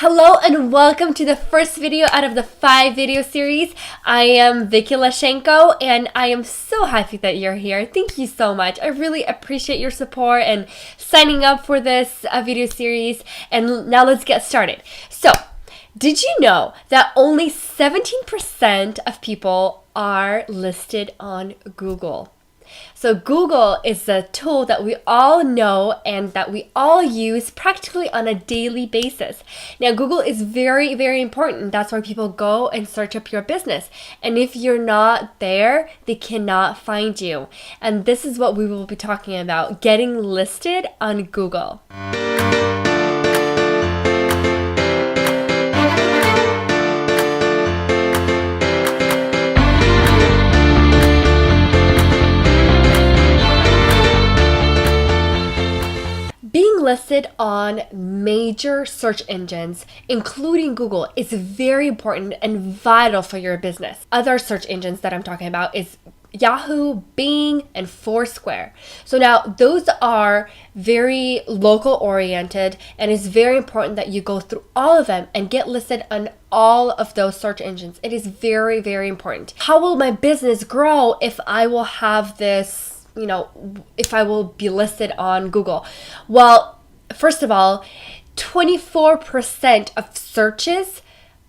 Hello and welcome to the first video out of the 5-video series. I am Vicky Lashenko and I am so happy that you're here. Thank you so much. I really appreciate your support and signing up for this video series. And now let's get started. So, did you know that only 17% of people are listed on Google? So Google is a tool that we all know and that we all use practically on a daily basis. Now, Google is very, very important. That's why people go and search up your business. And if you're not there, they cannot find you. And this is what we will be talking about, getting listed on Google. Being listed on major search engines, including Google, is very important and vital for your business. Other search engines that I'm talking about is Yahoo, Bing, and Foursquare. So now those are very local oriented, and it's very important that you go through all of them and get listed on all of those search engines. It is very, very important. How will my business grow if I will have this, if I will be listed on Google? Well, first of all, 24% of searches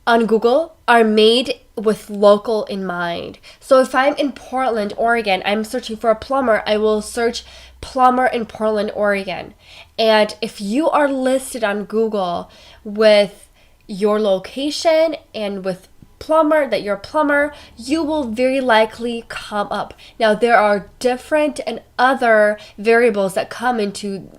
on Google are made with local in mind. So if I'm in Portland, Oregon, I'm searching for a plumber, I will search plumber in Portland, Oregon. And if you are listed on Google with your location and with plumber, that you're a plumber, you will very likely come up. Now, there are different and other variables that come into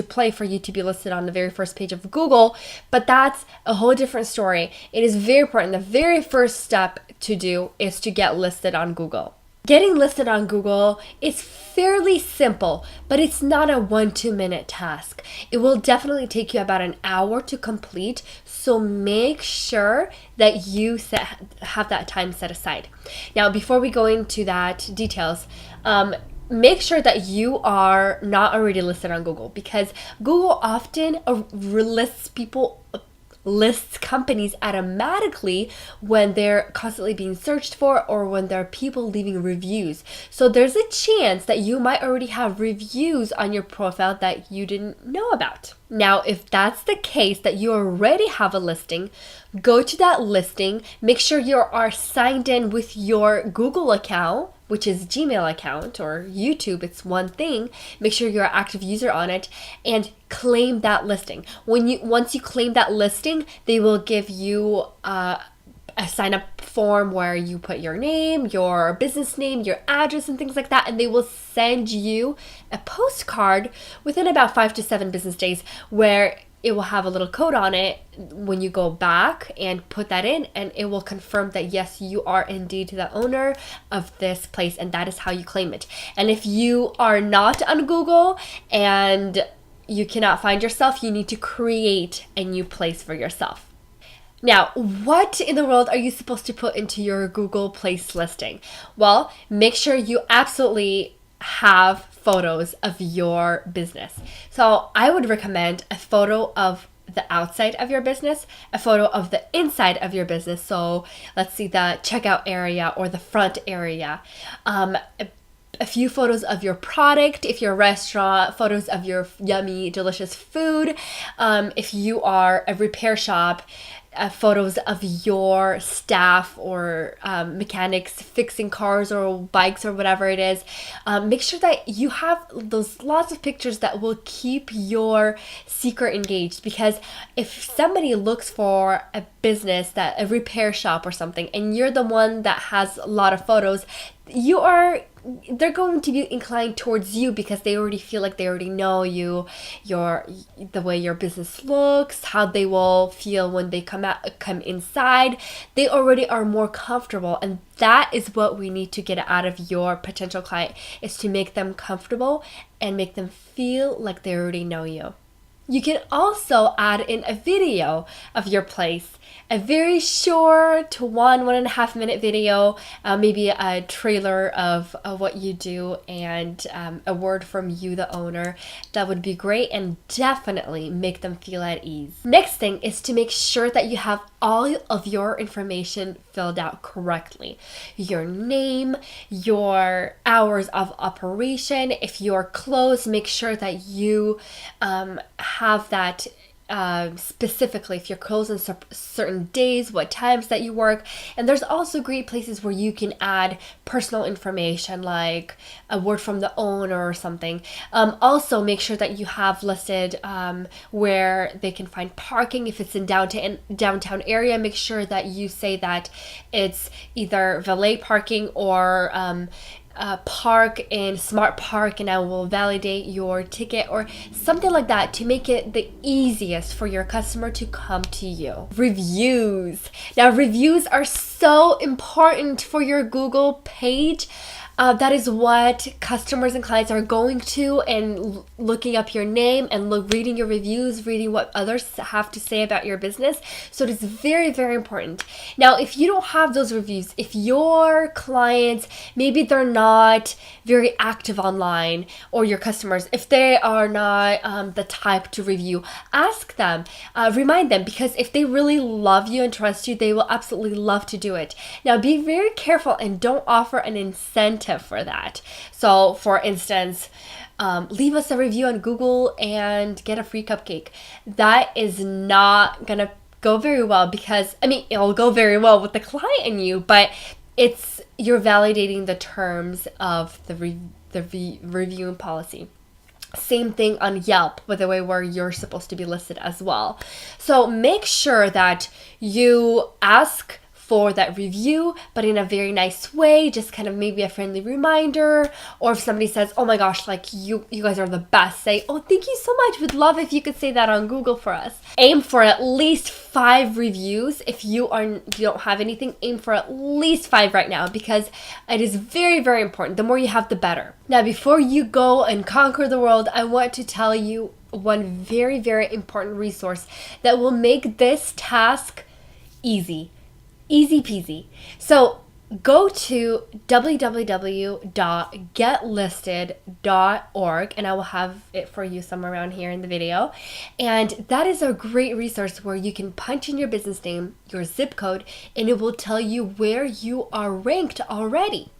play for you to be listed on the very first page of Google, but that's a whole different story. It is very important. The very first step to do is to get listed on Google. Getting listed on Google is fairly simple, but it's not a 1-2 minute task. It will definitely take you about an hour to complete, so make sure that you have that time set aside. Now, before we go into that details, make sure that you are not already listed on Google, because Google often lists companies automatically when they're constantly being searched for or when there are people leaving reviews. So there's a chance that you might already have reviews on your profile that you didn't know about. Now, if that's the case, that you already have a listing, go to that listing, make sure you are signed in with your Google account, which is Gmail account, or YouTube, it's one thing. Make sure you're an active user on it and claim that listing. Once you claim that listing, they will give you a sign-up form where you put your name, your business name, your address, and things like that, and they will send you a postcard within about 5 to 7 business days where it will have a little code on it when you go back and put that in, and it will confirm that yes, you are indeed the owner of this place, and that is how you claim it. And if you are not on Google and you cannot find yourself, you need to create a new place for yourself. Now, what in the world are you supposed to put into your Google place listing? Well, make sure you absolutely have photos of your business. So I would recommend a photo of the outside of your business, a photo of the inside of your business. So let's see, the checkout area or the front area. A few photos of your product, if you're a restaurant, photos of your yummy, delicious food. If you are a repair shop, photos of your staff or mechanics fixing cars or bikes or whatever it is. Make sure that you have those lots of pictures that will keep your seeker engaged, because if somebody looks for a business, that a repair shop or something, and you're the one that has a lot of photos, they're going to be inclined towards you because they already feel like they already know you, the way your business looks, how they will feel when they come inside. They already are more comfortable, and that is what we need to get out of your potential client, is to make them comfortable and make them feel like they already know you. You can also add in a video of your place, a very short 1.5 minute video, maybe a trailer of what you do, and a word from you, the owner. That would be great and definitely make them feel at ease. Next thing is to make sure that you have all of your information filled out correctly. Your name, your hours of operation. If you're closed, make sure that you have that specifically, if you're closed on certain days, what times that you work. And there's also great places where you can add personal information like a word from the owner or something. Also make sure that you have listed where they can find parking. If it's in downtown area, make sure that you say that it's either valet parking or park in Smart Park, and I will validate your ticket or something like that to make it the easiest for your customer to come to you. Reviews. Now, reviews are so important for your Google page. That is what customers and clients are going to and looking up your name and reading your reviews, reading what others have to say about your business. So it is very, very important. Now, if you don't have those reviews, if your clients, maybe they're not very active online, or your customers, if they are not the type to review, ask them, remind them, because if they really love you and trust you, they will absolutely love to do it. Now, be very careful and don't offer an incentive for that. So for instance, leave us a review on Google and get a free cupcake. That is not gonna go very well, because it'll go very well with the client and you, but you're validating the terms of the review policy. Same thing on Yelp, by the way, where you're supposed to be listed as well. So make sure that you ask for that review, but in a very nice way, just kind of maybe a friendly reminder. Or if somebody says, oh my gosh, like you guys are the best, say, oh, thank you so much. We'd love if you could say that on Google for us. Aim for at least 5 reviews. If you don't have anything, aim for at least 5 right now, because it is very, very important. The more you have, the better. Now, before you go and conquer the world, I want to tell you one very, very important resource that will make this task easy. Easy peasy. So go to www.getlisted.org, and I will have it for you somewhere around here in the video. And that is a great resource where you can punch in your business name, your zip code, and it will tell you where you are ranked already.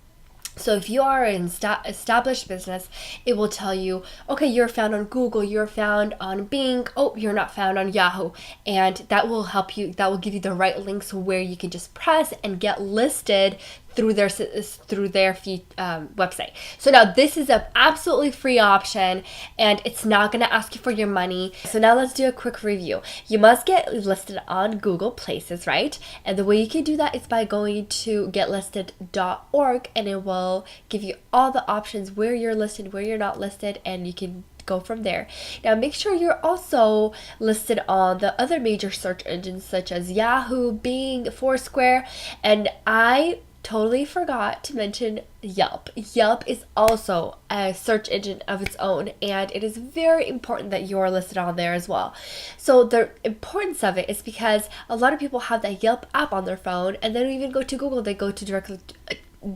So if you are an established business, it will tell you, okay, you're found on Google, you're found on Bing, oh, you're not found on Yahoo. And that will help you, that will give you the right links where you can just press and get listed through their website. So now this is an absolutely free option, and it's not going to ask you for your money. So now let's do a quick review. You must get listed on Google Places, right? And the way you can do that is by going to getlisted.org, and it will give you all the options where you're listed, where you're not listed, and you can go from there. Now make sure you're also listed on the other major search engines such as Yahoo, Bing, Foursquare, and I totally forgot to mention Yelp. Yelp is also a search engine of its own, and it is very important that you're listed on there as well. So the importance of it is because a lot of people have that Yelp app on their phone, and they don't even go to Google, they go to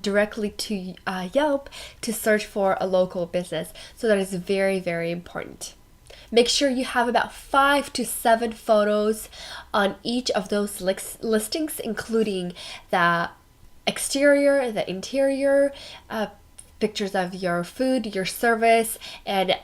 directly to Yelp to search for a local business. So that is very, very important. Make sure you have about 5 to 7 photos on each of those listings, including the exterior, the interior, pictures of your food, your service, and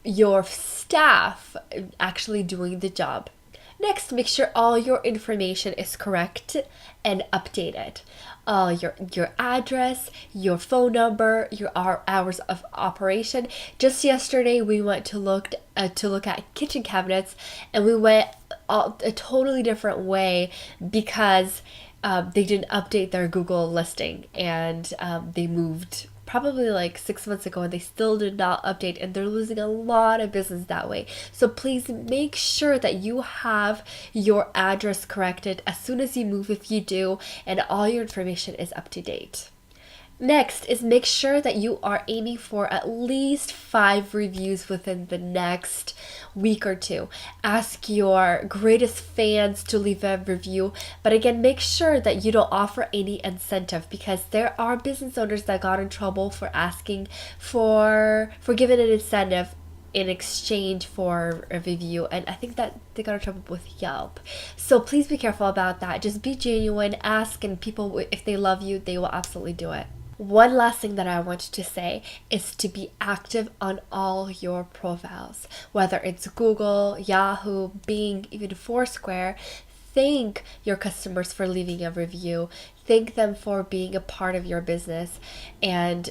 your staff actually doing the job. Next, make sure all your information is correct and updated. Your address, your phone number, your hours of operation. Just yesterday, we went to look at kitchen cabinets, and we went a totally different way because they didn't update their Google listing, and they moved probably like 6 months ago, and they still did not update, and they're losing a lot of business that way. So please make sure that you have your address corrected as soon as you move, if you do, and all your information is up to date. Next is make sure that you are aiming for at least 5 reviews within the next week or two. Ask your greatest fans to leave a review, but again, make sure that you don't offer any incentive, because there are business owners that got in trouble for asking for giving an incentive in exchange for a review, and I think that they got in trouble with Yelp. So please be careful about that. Just be genuine, ask, and people, if they love you, they will absolutely do it. One last thing that I wanted to say is to be active on all your profiles, whether it's Google, Yahoo, Bing, even Foursquare. Thank your customers for leaving a review. Thank them for being a part of your business, and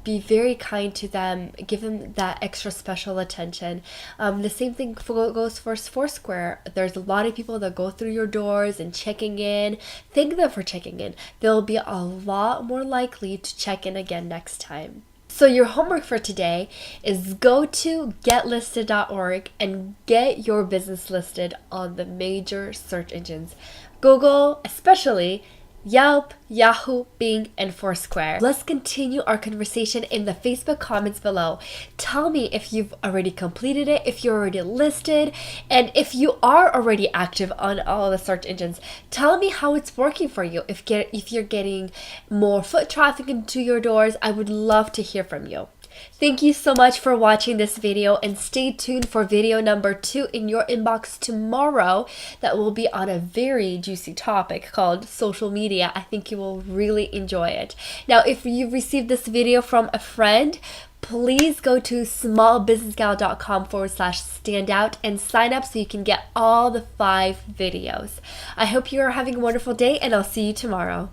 be very kind to them. Give them that extra special attention. The same thing goes for Foursquare. There's a lot of people that go through your doors and checking in. Thank them for checking in. They'll be a lot more likely to check in again next time. So your homework for today is go to getlisted.org and get your business listed on the major search engines. Google, especially, Yelp, Yahoo, Bing, and Foursquare. Let's continue our conversation in the Facebook comments below. Tell me if you've already completed it, if you're already listed, and if you are already active on all the search engines. Tell me how it's working for you. If you're getting more foot traffic into your doors, I would love to hear from you. Thank you so much for watching this video, and stay tuned for video number 2 in your inbox tomorrow that will be on a very juicy topic called social media. I think you will really enjoy it. Now, if you received this video from a friend, please go to smallbusinessgal.com/standout and sign up so you can get all the 5 videos. I hope you are having a wonderful day, and I'll see you tomorrow.